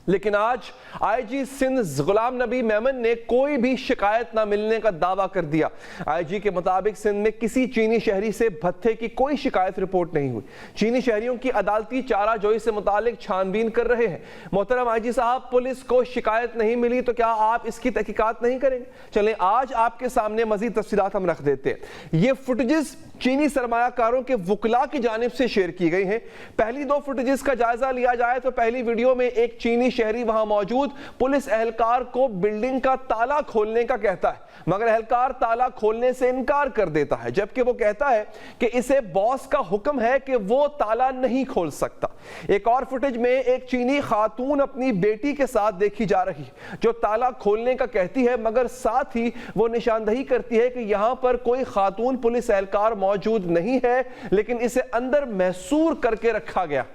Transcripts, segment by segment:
लेकिन आज आईजी सिंध गुलाम नबी मेमन ने कोई भी शिकायत न मिलने का दावा कर दिया। आईजी के मुताबिक सिंध में किसी चीनी शहरी से भत्ते की कोई शिकायत रिपोर्ट नहीं हुई। चीनी शहरियों की अदालती चाराजोई से मुतालिक छानबीन कर रहे हैं। मोहतरम आईजी साहब, पुलिस को शिकायत नहीं मिली तो क्या आप इसकी तहकीकात नहीं करेंगे? चलें आज आपके सामने मजीद तफसीलात हम रख देते हैं। ये फुटेजेस चीनी सरमायाकारों के वकला की जानिब से शेयर की गई हैं। पहली दो फुटेजेस का जायजा लिया जाए तो पहली वीडियो में एक चीनी शहरी वहां मौजूद पुलिस एहलकार को बिल्डिंग का ताला खोलने का कहता है, मगर एहलकार ताला खोलने से इनकार कर देता है, जबकि वो कहता है कि इसे बॉस का हुक्म है कि वो ताला नहीं खोल सकता। एक और फुटेज में एक चीनी खातून अपनी बेटी के साथ देखी जा रही जो ताला खोलने का कहती है, मगर साथ ही वो निशानदही करती है कि यहां पर कोई खातून पुलिस एहलकार मौजूद नहीं है, लेकिन इसे अंदर महसूर करके रखा गया।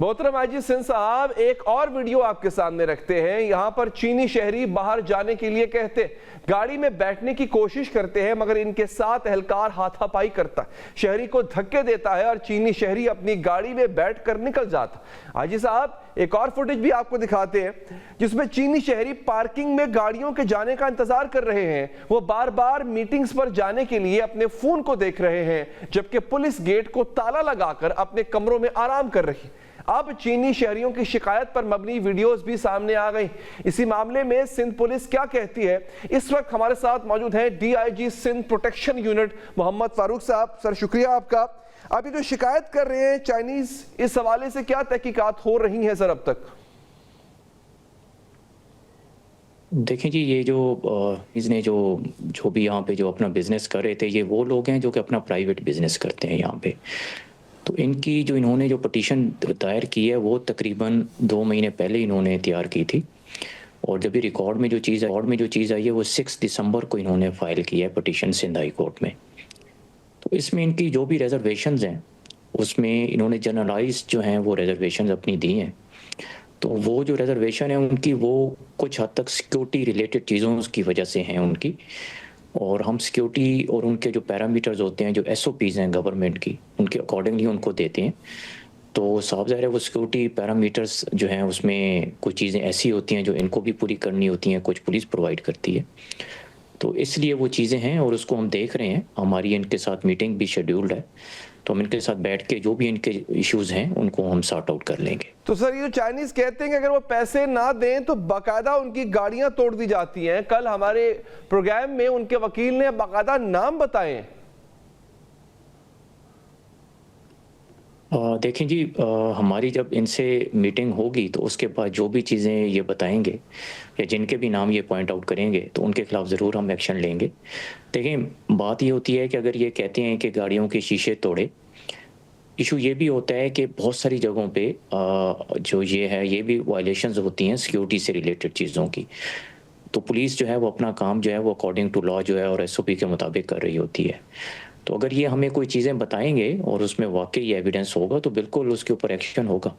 मोहतरम आईजी सिंध साहब, एक और वीडियो आपके सामने रखते हैं। यहां पर चीनी शहरी बाहर जाने के लिए कहते, गाड़ी में बैठने की कोशिश करते हैं, मगर इनके साथ एहलकार हाथापाई करता है, शहरी को धक्के देता है और चीनी शहरी अपनी गाड़ी में बैठकर निकल जाता। आईजी साहब, एक और फुटेज भी आपको दिखाते हैं जिसमें चीनी शहरी पार्किंग में गाड़ियों के जाने का इंतजार कर रहे हैं। वो बार बार मीटिंग्स पर जाने के लिए अपने फोन को देख रहे हैं, जबकि पुलिस गेट को ताला लगाकर अपने कमरों में आराम कर रही। अब चीनी शहरियों की शिकायत पर मबनी वीडियोस भी सामने आ गई। इसी मामले में सिंध पुलिस क्या कहती है, इस वक्त हमारे साथ मौजूद हैं DIG Sindh protection unit Mohammad Farooq साहब। सर, शुक्रिया आपका। आप ये जो शिकायत कर रहे हैं चाइनीज, इस हवाले से क्या तहकीकात हो रही हैं सर अब तक? देखें जी, ये जो इसने जो भी यहाँ पे जो अपना बिजनेस कर रहे थे, ये वो लोग हैं जो कि अपना प्राइवेट बिजनेस करते हैं यहाँ पे। तो इनकी जो इन्होंने जो पटिशन दायर की है वो तकरीबन 2 महीने पहले इन्होंने तैयार की थी, और जब भी रिकॉर्ड में जो चीज़ आई है वो 6 दिसंबर को इन्होंने फाइल की है पटिशन सिंध हाई कोर्ट में। तो इसमें इनकी जो भी रिजर्वेशंस हैं उसमें इन्होंने जनरलाइज जो हैं वो रिजर्वेशंस अपनी दी हैं। तो वो जो रिजर्वेशन है उनकी वो कुछ हद तक सिक्योरिटी रिलेटेड चीज़ों की वजह से हैं उनकी, और हम सिक्योरिटी और उनके जो पैरामीटर्स होते हैं, जो SOPs हैं गवर्नमेंट की, उनके अकॉर्डिंगली उनको देते हैं। तो साफ ज़ाहिर है वो सिक्योरिटी पैरामीटर्स जो हैं उसमें कुछ चीज़ें ऐसी होती हैं जो इनको भी पूरी करनी होती हैं, कुछ पुलिस प्रोवाइड करती है। तो इसलिए वो चीज़ें हैं और उसको हम देख रहे हैं। हमारी इनके साथ मीटिंग भी शेड्यूल्ड है, तो हम इनके साथ बैठ के जो भी इनके इश्यूज़ हैं उनको हम सॉर्ट आउट कर लेंगे। तो सर, ये जो चाइनीज कहते हैं कि अगर वो पैसे ना दें तो बाकायदा उनकी गाड़ियां तोड़ दी जाती हैं। कल हमारे प्रोग्राम में उनके वकील ने बाकायदा नाम बताए हैं। देखें जी, हमारी जब इनसे मीटिंग होगी तो उसके बाद जो भी चीज़ें ये बताएंगे या जिनके भी नाम ये पॉइंट आउट करेंगे तो उनके खिलाफ ज़रूर हम एक्शन लेंगे। देखें, बात ये होती है कि अगर ये कहते हैं कि गाड़ियों के शीशे तोड़े, इशू ये भी होता है कि बहुत सारी जगहों पे जो ये है ये भी वायलेशंस होती हैं सिक्योरिटी से रिलेटेड चीज़ों की। तो पुलिस जो है वो अपना काम जो है वो अकॉर्डिंग टू लॉ जो है और SOP के मुताबिक कर रही होती है। तो अगर ये हमें कोई चीज़ें बताएंगे और उसमें वाकई एविडेंस होगा तो बिल्कुल उसके ऊपर एक्शन होगा।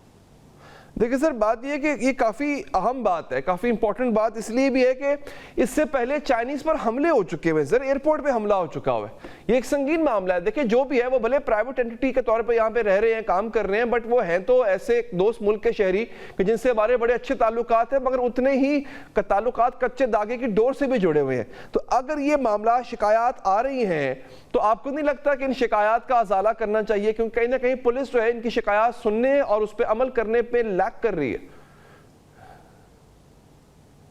देखिए सर, बात यह कि ये काफ़ी अहम बात है, काफ़ी इंपॉर्टेंट बात इसलिए भी है कि इससे पहले चाइनीज़ पर हमले हो चुके हुए सर, एयरपोर्ट पे हमला हो चुका हुआ है। ये एक संगीन मामला है। देखिए, जो भी है वो भले प्राइवेट एंटिटी के तौर पे यहाँ पे रह रहे हैं, काम कर रहे हैं, बट वो हैं तो ऐसे दोस्त मुल्क के शहरी कि जिनसे हमारे बड़े अच्छे ताल्लुकात हैं, मगर उतने ही ताल्लुकात कच्चे धागे की डोर से भी जुड़े हुए हैं। तो अगर ये मामला शिकायत आ रही हैं तो आपको नहीं लगता कि इन शिकायत का अजाला करना चाहिए? क्योंकि कहीं ना कहीं पुलिस जो है इनकी शिकायत सुनने और उस पर अमल करने पे लैक कर रही है।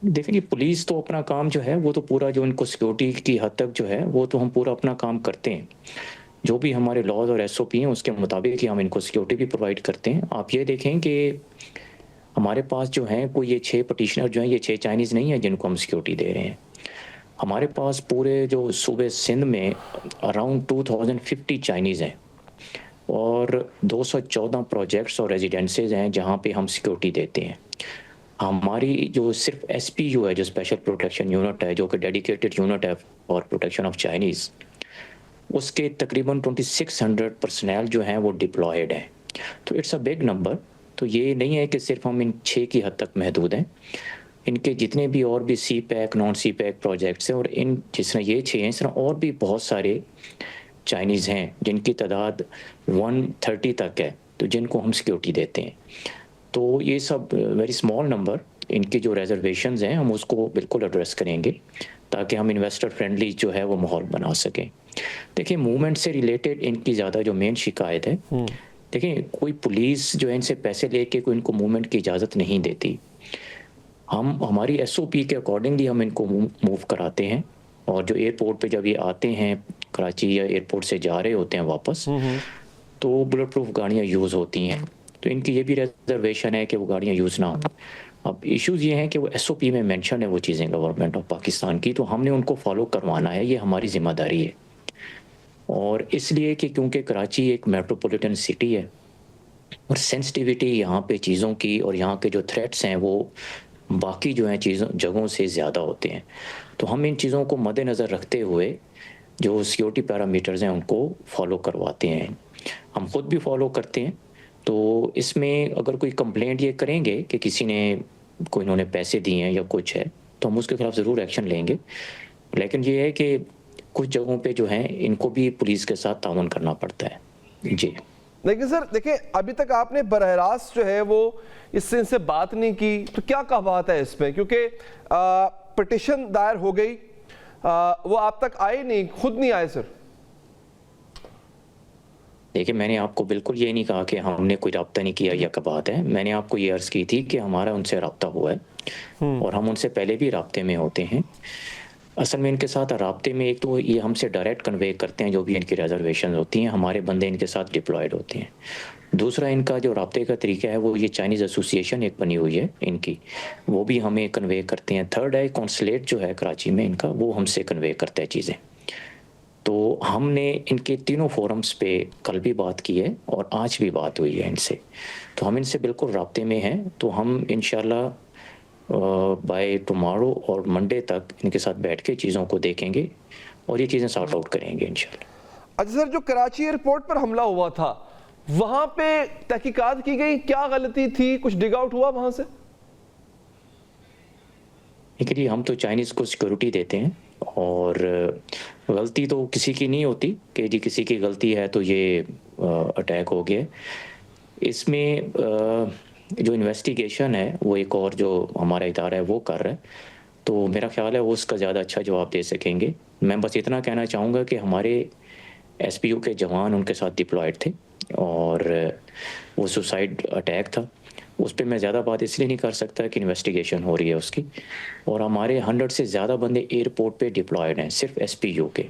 देखिए, पुलिस तो अपना काम जो है वो तो पूरा जो इनको सिक्योरिटी की हद तक जो है वो तो हम पूरा अपना काम करते हैं। जो भी हमारे लॉज और SOP हैं उसके मुताबिक ही हम इनको सिक्योरिटी भी प्रोवाइड करते हैं। आप ये देखें कि हमारे पास जो हैं कोई ये 6 पटिशनर जो हैं, ये 6 चाइनीज़ नहीं है जिनको हम सिक्योरिटी दे रहे हैं। हमारे पास पूरे जो सूबे सिंध में अराउंड 2050 चाइनीज़ हैं और 214 प्रोजेक्ट्स और रेजिडेंसेज हैं जहाँ पे हम सिक्योरिटी देते हैं। हमारी जो सिर्फ SPU है, जो स्पेशल प्रोटेक्शन यूनिट है, जो कि डेडिकेटेड यूनिट है फॉर प्रोटेक्शन ऑफ चाइनीज़, उसके तकरीबन 2600 पर्सनल जो हैं वो डिप्लॉयड हैं। तो इट्स अ बिग नंबर। तो ये नहीं है कि सिर्फ हम इन 6 की हद तक महदूद हैं। इनके जितने भी और भी CPEC, नॉन CPEC प्रोजेक्ट्स हैं, और इन जिस तरह ये 6 हैं, इस तरह और भी बहुत सारे चाइनीज़ हैं जिनकी तादाद 130 तक है, तो जिनको हम सिक्योरिटी देते हैं। तो ये सब वेरी स्मॉल नंबर, इनके जो रिजर्वेशंस हैं हम उसको बिल्कुल एड्रेस करेंगे ताकि हम इन्वेस्टर फ्रेंडली जो है वो माहौल बना सकें। देखिए मूवमेंट से रिलेटेड इनकी ज़्यादा जो मेन शिकायत है, देखिए कोई पुलिस जो है इनसे पैसे लेके कोई इनको मूवमेंट की इजाज़त नहीं देती। हम हमारी एसओपी के अकॉर्डिंगली हम इनको मूव कराते हैं, और जो एयरपोर्ट पे जब ये आते हैं कराची या एयरपोर्ट से जा रहे होते हैं वापस, तो बुलेट प्रूफ गाड़ियाँ यूज़ होती हैं, तो इनकी ये भी रिजर्वेशन है कि वो गाड़ियाँ यूज़ ना हो। अब इश्यूज़ ये हैं कि वो एसओपी में मेंशन है वो चीज़ें गवर्नमेंट ऑफ पाकिस्तान की, तो हमने उनको फॉलो करवाना है, ये हमारी ज़िम्मेदारी है। और इसलिए कि क्योंकि कराची एक मेट्रोपॉलिटन सिटी है और सेंसिटिविटी यहाँ पे चीज़ों की और यहाँ के जो थ्रेट्स हैं वो बाकी जो हैं चीज़ों जगहों से ज़्यादा होते हैं, तो हम इन चीज़ों को मद्देनज़र रखते हुए जो सिक्योरिटी पैरामीटर्स हैं उनको फॉलो करवाते हैं। हम खुद भी फॉलो करते हैं, तो इसमें अगर कोई कंप्लेंट ये करेंगे कि किसी ने कोई इन्होंने पैसे दिए हैं या कुछ है, तो हम उसके खिलाफ ज़रूर एक्शन लेंगे। लेकिन ये है कि कुछ जगहों पे जो है इनको भी पुलिस के साथ ताउन करना पड़ता है। जी। लेकिन सर देखिए, अभी तक आपने बरह रास्त जो है वो इससे इनसे बात नहीं की, तो क्या कहा बात है इसमें? क्योंकि पिटिशन दायर हो गई, वो आप तक आए नहीं, खुद नहीं आए सर। देखिए मैंने आपको बिल्कुल ये नहीं कहा कि हमने कोई रब्ता नहीं किया या क्या बात है, मैंने आपको ये अर्ज़ की थी कि हमारा उनसे रब्ता हुआ है और हम उनसे पहले भी राब्ते में होते हैं। असल में इनके साथ राब्ते में एक तो ये हमसे डायरेक्ट कन्वे करते हैं जो भी इनकी रिजर्वेशन होती हैं, हमारे बंदे इनके साथ डिप्लॉयड होते हैं। दूसरा इनका जो राब्ते का तरीका है वो ये चाइनीज़ एसोसिएशन एक बनी हुई है इनकी, वो भी हमें कन्वे करते हैं। थर्ड है कौंसलेट जो है कराची में इनका, वो हमसे कन्वे करता है चीज़ें। तो हमने इनके तीनों फोरम्स पे कल भी बात की है और आज भी बात हुई है इनसे, तो हम इनसे बिल्कुल राब्ते में हैं। तो हम इंशाल्लाह बाय टुमारो और मंडे तक इनके साथ बैठ के चीज़ों को देखेंगे और ये चीज़ें सॉर्ट आउट करेंगे इंशाल्लाह। अच्छा सर, जो कराची एयरपोर्ट पर हमला हुआ था वहां पे तहकीकात की गई, क्या गलती थी, कुछ डिग आउट हुआ वहां से? देखिए हम तो चाइनीज़ को सिक्योरिटी देते हैं और गलती तो किसी की नहीं होती कि जी किसी की गलती है तो ये अटैक हो गया। इसमें जो इन्वेस्टिगेशन है वो एक और जो हमारा इदारा है वो कर रहा है, तो मेरा ख्याल है वो उसका ज़्यादा अच्छा जवाब दे सकेंगे। मैं बस इतना कहना चाहूँगा कि हमारे एसपीयू के जवान उनके साथ डिप्लॉयड थे और वो सुसाइड अटैक था, उस पर मैं ज़्यादा बात इसलिए नहीं कर सकता कि इन्वेस्टिगेशन हो रही है उसकी। और हमारे 100 से ज़्यादा बंदे एयरपोर्ट पे डिप्लॉयड हैं सिर्फ एसपीयू के,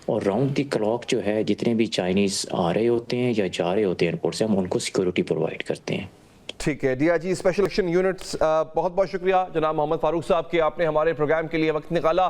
और राउंड दी क्लॉक जो है जितने भी चाइनीज़ आ रहे होते हैं या जा रहे होते हैं एयरपोर्ट से, हम उनको सिक्योरिटी प्रोवाइड करते हैं। ठीक है, डीआईजी स्पेशल एक्शन यूनिट्स, बहुत बहुत शुक्रिया जनाब मोहम्मद फारूक साहब कि आपने हमारे प्रोग्राम के लिए वक्त निकाला।